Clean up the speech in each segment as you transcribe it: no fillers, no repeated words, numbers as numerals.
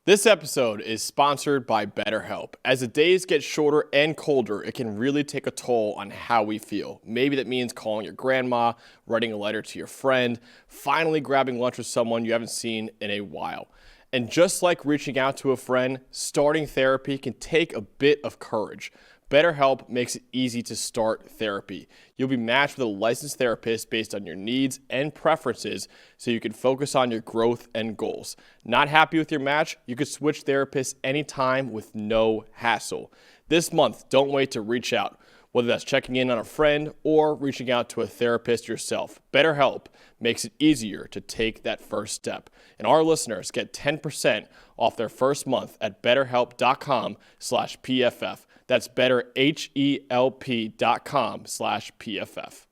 This episode is sponsored by BetterHelp. As the days get shorter and colder, it can really take a toll on how we feel. Maybe that means calling your grandma, writing a letter to your friend, finally grabbing lunch with someone you haven't seen in a while. And just like reaching out to a friend, starting therapy can take a bit of courage. BetterHelp makes it easy to start therapy. You'll be matched with a licensed therapist based on your needs and preferences so you can focus on your growth and goals. Not happy with your match? You can switch therapists anytime with no hassle. This month, don't wait to reach out, whether that's checking in on a friend or reaching out to a therapist yourself. BetterHelp makes it easier to take that first step. And our listeners get 10% off their first month at betterhelp.com/PFF. That's betterhelp.com/PFF.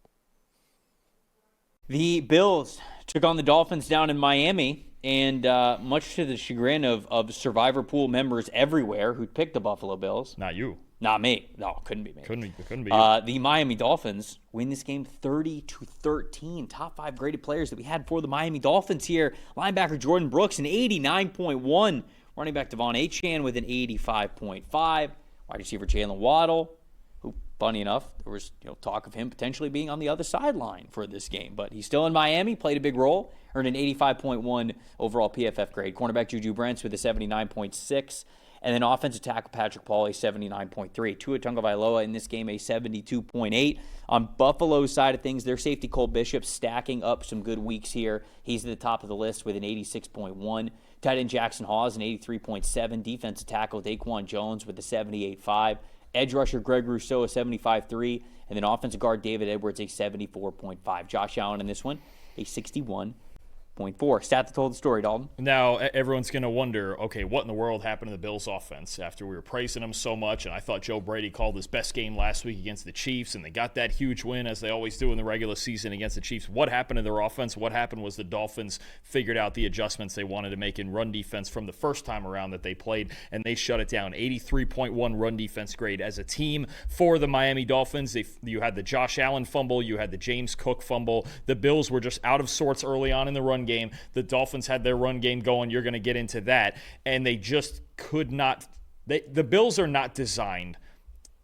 The Bills took on the Dolphins down in Miami, and much to the chagrin of Survivor Pool members everywhere who picked the Buffalo Bills. Not you. Not me. No, couldn't be me. Couldn't be you. The Miami Dolphins win this game 30-13. Top 5 graded players that we had for the Miami Dolphins here. Linebacker Jordan Brooks, an 89.1. Running back Devon Achane with an 85.5. Wide receiver Jalen Waddle, who, funny enough, there was talk of him potentially being on the other sideline for this game. But he's still in Miami, played a big role, earned an 85.1 overall PFF grade. Cornerback Juju Brents with a 79.6. And then offensive tackle Patrick Pauly, 79.3. Tua Tagovailoa in this game, a 72.8. On Buffalo's side of things, their safety Cole Bishop stacking up some good weeks here. He's at the top of the list with an 86.1. Tight end Jackson Hawes, an 83.7. Defensive tackle Daquan Jones with a 78.5. Edge rusher Greg Rousseau, a 75.3. And then offensive guard David Edwards, a 74.5. Josh Allen in this one, a 61.4. Stat that told the story, Dalton. Now, everyone's going to wonder, okay, what in the world happened to the Bills offense after we were praising them so much? And I thought Joe Brady called his best game last week against the Chiefs, and they got that huge win, as they always do in the regular season against the Chiefs. What happened to their offense? What happened was the Dolphins figured out the adjustments they wanted to make in run defense from the first time around that they played, and they shut it down. 83.1 run defense grade as a team for the Miami Dolphins. You had the Josh Allen fumble. You had the James Cook fumble. The Bills were just out of sorts early on in the run game. The Dolphins had their run game going. You're going to get into that. And they just could not. The Bills are not designed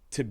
to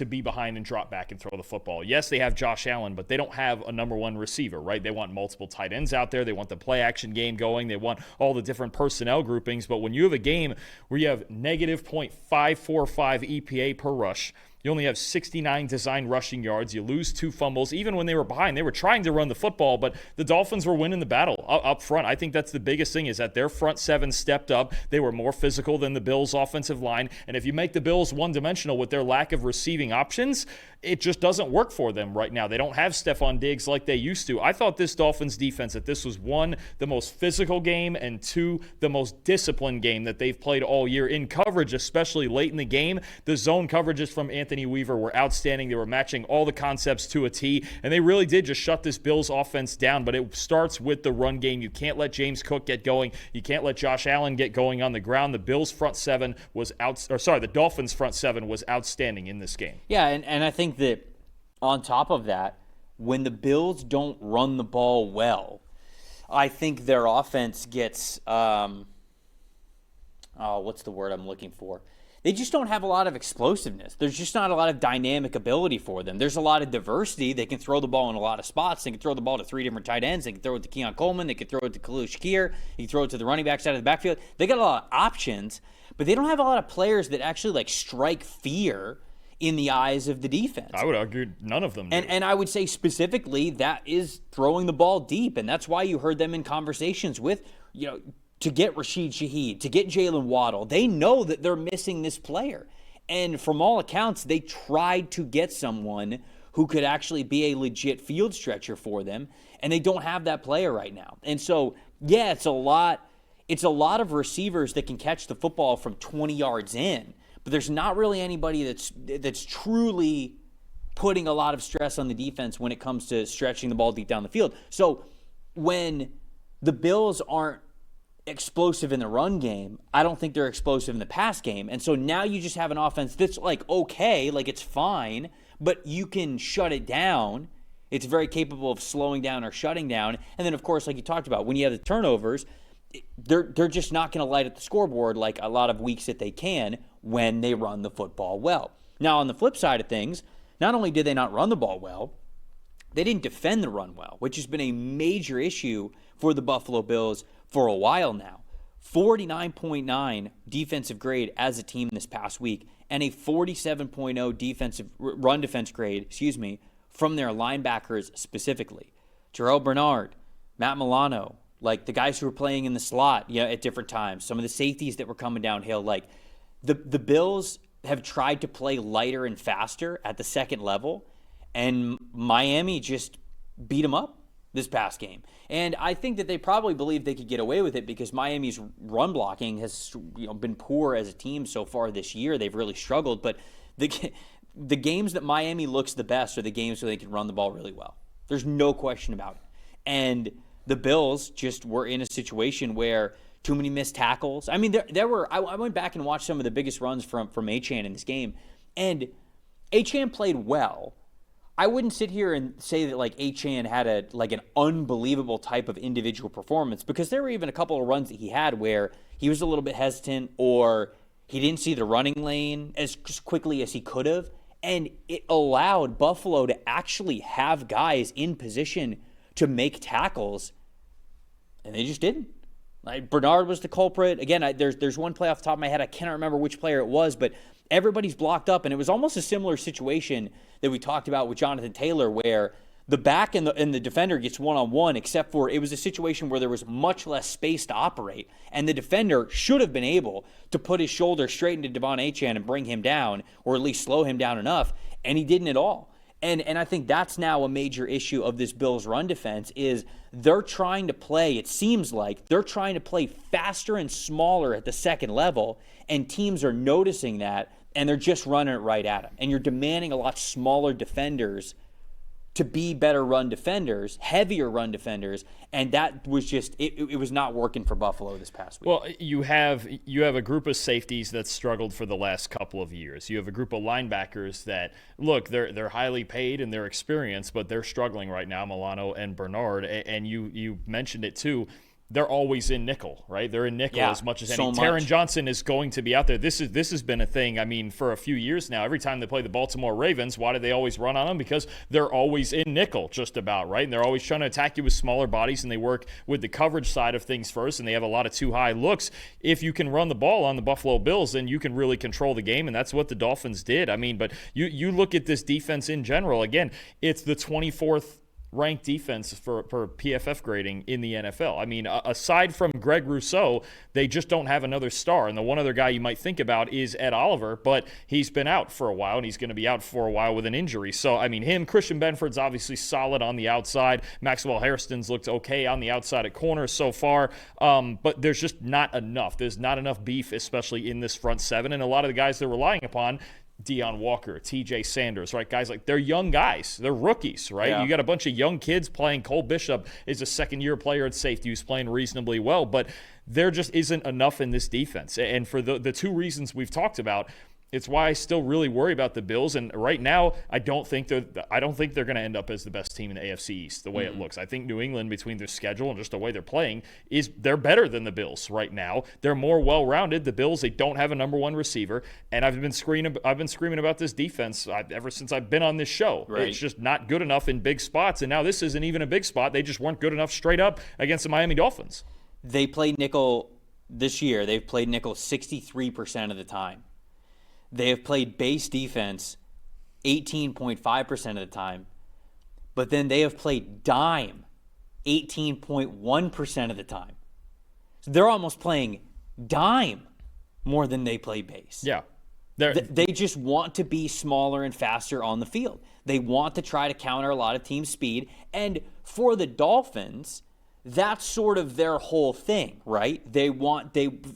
be behind and drop back and throw the football. Yes, they have Josh Allen, but they don't have a number one receiver, right? They want multiple tight ends out there. They want the play action game going. They want all the different personnel groupings. But when you have a game where you have negative .545 EPA per rush, you only have 69 designed rushing yards. You lose 2 fumbles. Even when they were behind, they were trying to run the football, but the Dolphins were winning the battle up front. I think that's the biggest thing, is that their front 7 stepped up. They were more physical than the Bills' offensive line. And if you make the Bills one-dimensional with their lack of receiving options, it just doesn't work for them right now. They don't have Stephon Diggs like they used to. I thought this Dolphins defense, that this was 1, the most physical game, and 2, the most disciplined game that they've played all year. In coverage, especially late in the game, the zone coverages from Anthony Weaver were outstanding. They were matching all the concepts to a T, and they really did just shut this Bills offense down. But it starts with the run game. You can't let James Cook get going. You can't let Josh Allen get going on the ground. The Bills front 7 was the Dolphins front 7 was outstanding in this game. Yeah, and I think that on top of that, when the Bills don't run the ball well, I think their offense gets what's the word I'm looking for? They just don't have a lot of explosiveness. There's just not a lot of dynamic ability for them. There's a lot of diversity. They can throw the ball in a lot of spots. They can throw the ball to 3 different tight ends. They can throw it to Keon Coleman. They can throw it to Khalil Shakir. You can throw it to the running back side of the backfield. They got a lot of options, but they don't have a lot of players that actually strike fear in the eyes of the defense. I would argue none of them do. And I would say specifically that is throwing the ball deep, and that's why you heard them in conversations with, to get Rashid Shaheed, to get Jalen Waddle. They know that they're missing this player. And from all accounts, they tried to get someone who could actually be a legit field stretcher for them, and they don't have that player right now. And so, yeah, it's a lot of receivers that can catch the football from 20 yards in, but there's not really anybody that's truly putting a lot of stress on the defense when it comes to stretching the ball deep down the field. So when the Bills aren't explosive in the run game, I don't think they're explosive in the pass game. And so now you just have an offense that's okay, it's fine, but you can shut it down. It's very capable of slowing down or shutting down. And then, of course, like you talked about, when you have the turnovers, they're just not going to light up the scoreboard like a lot of weeks that they can when they run the football well. Now, on the flip side of things, not only did they not run the ball well, they didn't defend the run well, which has been a major issue for the Buffalo Bills for a while now. 49.9 defensive grade as a team this past week, and a 47.0 run defense grade, from their linebackers specifically. Terrell Bernard, Matt Milano, like the guys who were playing in the slot, at different times, some of the safeties that were coming downhill, like the Bills have tried to play lighter and faster at the second level, and Miami just beat them up this past game. And I think that they probably believed they could get away with it because Miami's run blocking has been poor as a team so far this year. They've really struggled, but the games that Miami looks the best are the games where they can run the ball really well. There's no question about it. And the Bills just were in a situation where too many missed tackles. I mean, there were. I went back and watched some of the biggest runs from Achane in this game, and Achane played well. I wouldn't sit here and say that like Achane had an unbelievable type of individual performance, because there were even a couple of runs that he had where he was a little bit hesitant or he didn't see the running lane as quickly as he could have, and it allowed Buffalo to actually have guys in position to make tackles, and they just didn't. Like Bernard was the culprit. Again, there's one play off the top of my head. I cannot remember which player it was, but everybody's blocked up, and it was almost a similar situation that we talked about with Jonathan Taylor, where the back and the defender gets one-on-one, except for it was a situation where there was much less space to operate, and the defender should have been able to put his shoulder straight into Devon Achane and bring him down, or at least slow him down enough, and he didn't at all. And I think that's now a major issue of this Bills run defense is they're trying to play, it seems like, they're trying to play faster and smaller at the second level, and teams are noticing that, and they're just running it right at them. And you're demanding a lot smaller defenders to be better run defenders, heavier run defenders, and that was just it was not working for Buffalo this past week. Well, you have a group of safeties that struggled for the last couple of years. You have a group of linebackers that, look, they're highly paid and they're experienced, but they're struggling right now, Milano and Bernard, and you mentioned it too. They're always in nickel, right? They're in nickel as much as any. Taron Johnson is going to be out there. This has been a thing, I mean, for a few years now. Every time they play the Baltimore Ravens, why do they always run on them? Because they're always in nickel, just about, right? And they're always trying to attack you with smaller bodies, and they work with the coverage side of things first, and they have a lot of too high looks. If you can run the ball on the Buffalo Bills, then you can really control the game, and that's what the Dolphins did. I mean, but you look at this defense in general, again, it's the 24th ranked defense for PFF grading in the NFL. I mean, aside from Greg Rousseau, they just don't have another star. And the one other guy you might think about is Ed Oliver, but he's been out for a while, and he's going to be out for a while with an injury. So, I mean, Christian Benford's obviously solid on the outside. Maxwell Hairston's looked okay on the outside at corner so far, but there's just not enough. There's not enough beef, especially in this front seven. And a lot of the guys they're relying upon, Deion Walker, TJ Sanders, right? Guys like, they're young guys. They're rookies, right? Yeah. You got a bunch of young kids playing. Cole Bishop is a second-year player at safety who's playing reasonably well, but there just isn't enough in this defense. And for the two reasons we've talked about, it's why I still really worry about the Bills. And right now, I don't think they're going to end up as the best team in the AFC East the way it looks. I think New England, between their schedule and just the way they're playing, they're better than the Bills right now. They're more well-rounded. The Bills, they don't have a number one receiver, and I've been screaming about this defense ever since I've been on this show. Right. It's just not good enough in big spots, and now this isn't even a big spot. They just weren't good enough straight up against the Miami Dolphins. They played nickel this year. They've played nickel 63% of the time. They have played base defense 18.5% of the time, but then they have played dime 18.1% of the time. So they're almost playing dime more than they play base. Yeah. They just want to be smaller and faster on the field. They want to try to counter a lot of team speed. And for the Dolphins, that's sort of their whole thing, right? They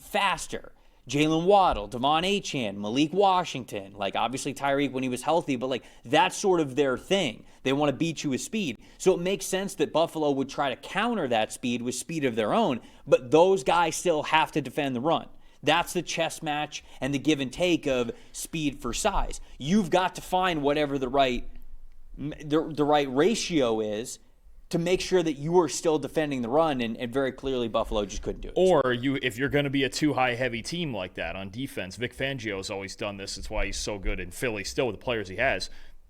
faster. Jalen Waddle, Devon Achane, Malik Washington, like obviously Tyreek when he was healthy, but like that's sort of their thing. They want to beat you with speed. So it makes sense that Buffalo would try to counter that speed with speed of their own, but those guys still have to defend the run. That's the chess match and the give and take of speed for size. You've got to find whatever the right ratio is to make sure that you were still defending the run, and very clearly Buffalo just couldn't do it. Or if you're going to be a too high heavy team like that on defense, Vic Fangio's always done this. It's why he's so good in Philly still with the players he has.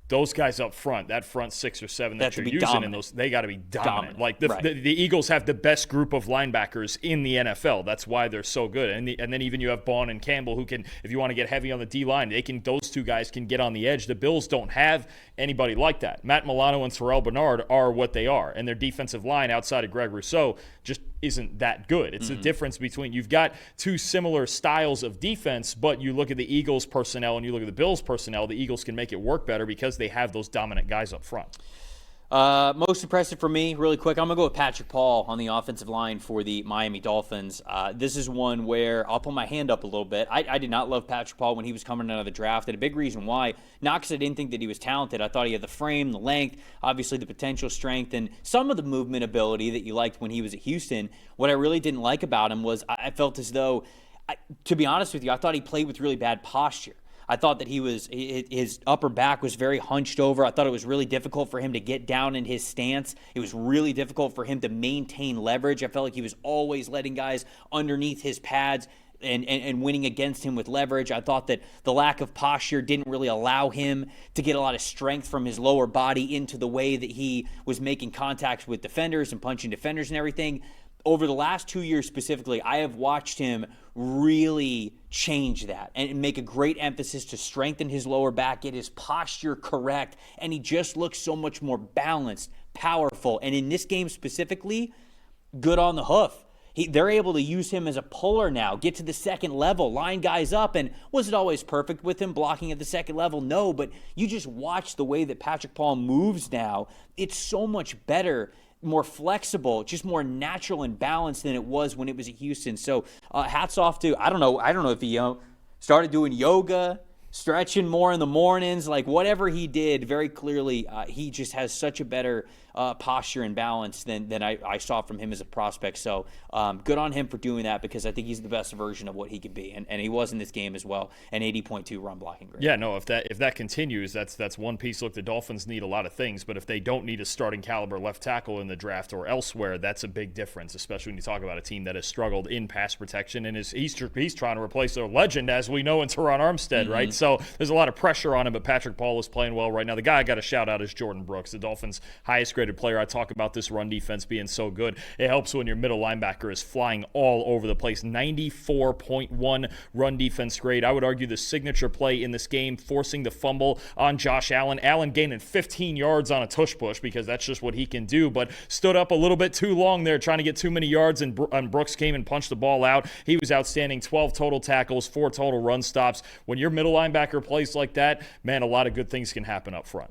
Those guys up front, that front 6 or 7 that you're using in those, they got to be dominant. Like the Eagles have the best group of linebackers in the NFL. That's why they're so good. And then even you have Bond and Campbell who can, if you want to get heavy on the D line, those two guys can get on the edge. The Bills don't have anybody like that. Matt Milano and Terrell Bernard are what they are, and their defensive line outside of Greg Rousseau just isn't that good. It's the difference between, you've got two similar styles of defense, but you look at the Eagles personnel and you look at the Bills personnel, the Eagles can make it work better because they have those dominant guys up front. Most impressive for me, really quick, I'm going to go with Patrick Paul on the offensive line for the Miami Dolphins. This is one where I'll put my hand up a little bit. I did not love Patrick Paul when he was coming out of the draft, and a big reason why, not because I didn't think that he was talented. I thought he had the frame, the length, obviously the potential strength, and some of the movement ability that you liked when he was at Houston. What I really didn't like about him was I felt as though, to be honest with you, I thought he played with really bad posture. I thought that his upper back was very hunched over. I thought it was really difficult for him to get down in his stance. It was really difficult for him to maintain leverage. I felt like he was always letting guys underneath his pads and winning against him with leverage. I thought that the lack of posture didn't really allow him to get a lot of strength from his lower body into the way that he was making contacts with defenders and punching defenders and everything. Over the last 2 years specifically, I have watched him really change that and make a great emphasis to strengthen his lower back, get his posture correct, and he just looks so much more balanced, powerful, and in this game specifically, good on the hoof. They're able to use him as a puller now, get to the second level, line guys up, and was it always perfect with him blocking at the second level? No, but you just watch the way that Patrick Paul moves now. It's so much better, more flexible, just more natural and balanced than it was when it was at Houston. So hats off to, I don't know if he started doing yoga, stretching more in the mornings, like whatever he did, very clearly he just has such a better posture and balance than I saw from him as a prospect. So good on him for doing that, because I think he's the best version of what he could be, and he was in this game as well. An 80.2 run blocking grade. Yeah, no, if that continues, that's one piece. Look, the Dolphins need a lot of things, but if they don't need a starting caliber left tackle in the draft or elsewhere, that's a big difference, especially when you talk about a team that has struggled in pass protection and he's trying to replace their legend, as we know, in Teron Armstead, right? So there's a lot of pressure on him, but Patrick Paul is playing well right now. The guy I got to shout out is Jordan Brooks, the Dolphins' highest graded player. I talk about this run defense being so good. It helps when your middle linebacker is flying all over the place. 94.1 run defense grade. I would argue the signature play in this game, forcing the fumble on Josh Allen. Allen gaining 15 yards on a tush push, because that's just what he can do, but stood up a little bit too long there, trying to get too many yards, and Brooks came and punched the ball out. He was outstanding. 12 total tackles, 4 total run stops. When your middle linebacker plays like that, man, a lot of good things can happen up front.